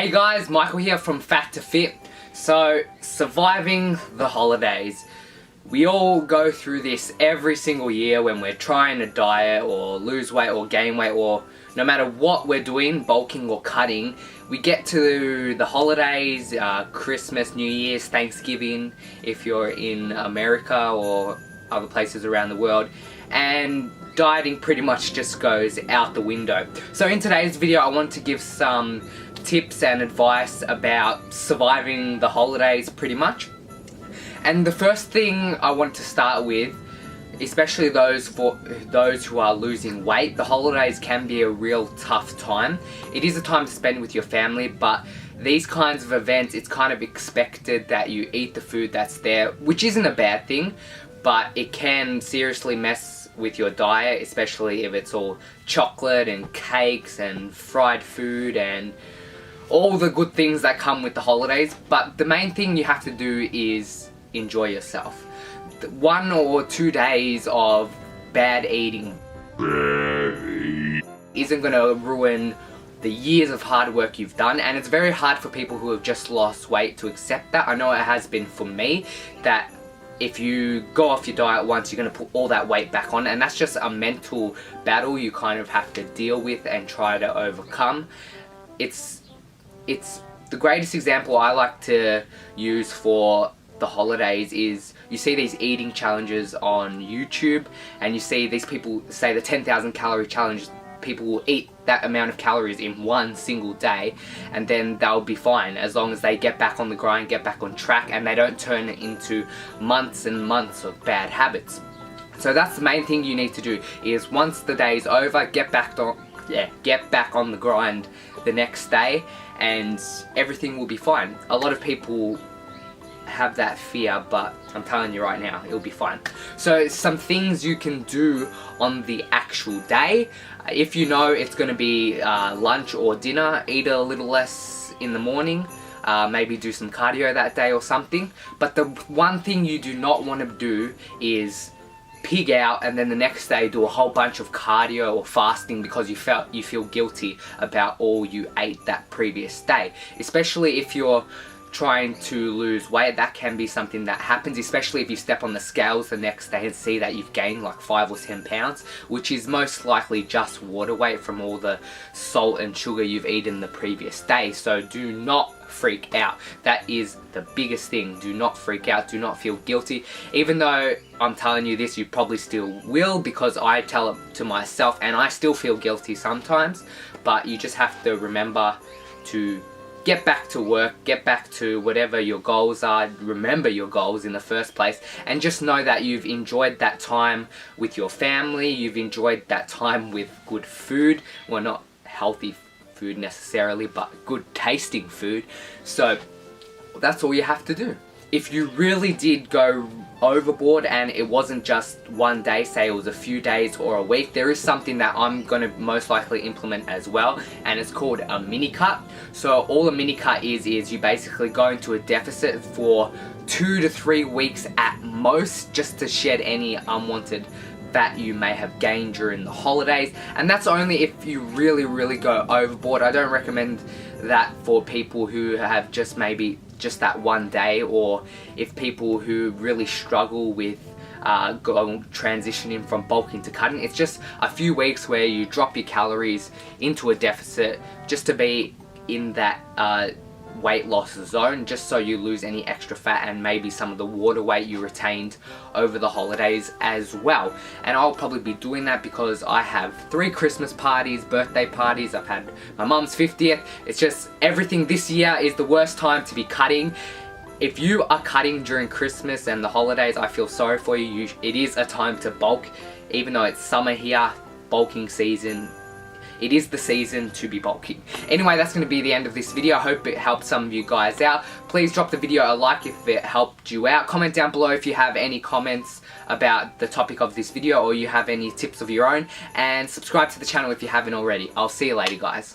Hey guys, Michael here from Fat to Fit. So, surviving the holidays. We all go through this every single year when we're trying to diet or lose weight or gain weight, or no matter what we're doing, bulking or cutting, we get to the holidays, Christmas, New Year's, Thanksgiving, if you're in America or other places around the world, and dieting pretty much just goes out the window. So in today's video I want to give some tips and advice about surviving the holidays pretty much. And the first thing I want to start with, especially those who are losing weight, the holidays can be a real tough time. It is a time to spend with your family, but these kinds of events, it's kind of expected that you eat the food that's there, which isn't a bad thing, but it can seriously mess with your diet, especially if it's all chocolate and cakes and fried food and all the good things that come with the holidays. But the main thing you have to do is enjoy yourself. 1 or 2 days of bad eating isn't going to ruin the years of hard work you've done, and it's very hard for people who have just lost weight to accept that. I know it has been for me, that if you go off your diet once, you're going to put all that weight back on, and that's just a mental battle you kind of have to deal with and try to overcome. It's the greatest example I like to use for the holidays is you see these eating challenges on YouTube, and you see these people say the 10,000 calorie challenge. People will eat that amount of calories in one single day, and then they'll be fine as long as they get back on the grind, get back on track, and they don't turn it into months and months of bad habits. So that's the main thing you need to do, is once the day's over, get back on the grind the next day, and everything will be fine. A lot of people have that fear, but I'm telling you right now, it'll be fine. So some things you can do on the actual day. If you know it's going to be lunch or dinner, eat a little less in the morning, maybe do some cardio that day or something. But the one thing you do not want to do is pig out and then the next day do a whole bunch of cardio or fasting because you feel guilty about all you ate that previous day. Especially if you're trying to lose weight, that can be something that happens, especially if you step on the scales the next day and see that you've gained like 5 or 10 pounds, which is most likely just water weight from all the salt and sugar you've eaten the previous day. So do not freak out. That is the biggest thing. Do not freak out. Do not feel guilty. Even though I'm telling you this, you probably still will, because I tell it to myself and I still feel guilty sometimes. But you just have to remember to get back to work, get back to whatever your goals are, remember your goals in the first place, and just know that you've enjoyed that time with your family, you've enjoyed that time with good food. Well, not healthy food necessarily, but good tasting food. So that's all you have to do. If you really did go overboard and it wasn't just one day, say it was a few days or a week, there is something that I'm going to most likely implement as well, and it's called a mini cut. So all a mini cut is you basically go into a deficit for 2 to 3 weeks at most, just to shed any unwanted fat you may have gained during the holidays. And that's only if you really go overboard. I don't recommend that for people who have just maybe just that one day, or if people who really struggle with transitioning from bulking to cutting. It's just a few weeks where you drop your calories into a deficit just to be in that weight loss zone, just so you lose any extra fat and maybe some of the water weight you retained over the holidays as well. And I'll probably be doing that because I have 3 Christmas parties, birthday parties, I've had my mum's 50th. It's just everything this year is the worst time to be cutting. If you are cutting during Christmas and the holidays, I feel sorry for you. It is a time to bulk. Even though it's summer here, bulking season, it is the season to be bulking. Anyway, that's going to be the end of this video. I hope it helped some of you guys out. Please drop the video a like if it helped you out. Comment down below if you have any comments about the topic of this video, or you have any tips of your own. And subscribe to the channel if you haven't already. I'll see you later, guys.